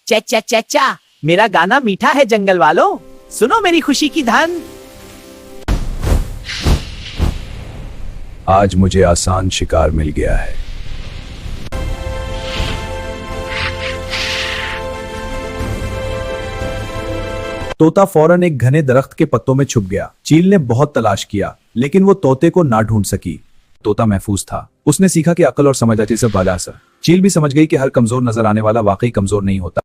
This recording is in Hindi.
चा चा चा चा, मेरा गाना मीठा है जंगल वालों, सुनो मेरी खुशी की धन। आज मुझे आसान शिकार मिल गया है। तोता फौरन एक घने दरख्त के पत्तों में छुप गया। चील ने बहुत तलाश किया, लेकिन वो तोते को ना ढूंढ सकी। तोता महफूज था। उसने सीखा कि अक्ल और समझदारी से बाला असर। चील भी समझ गई कि हर कमजोर नजर आने वाला वाकई कमजोर नहीं होता।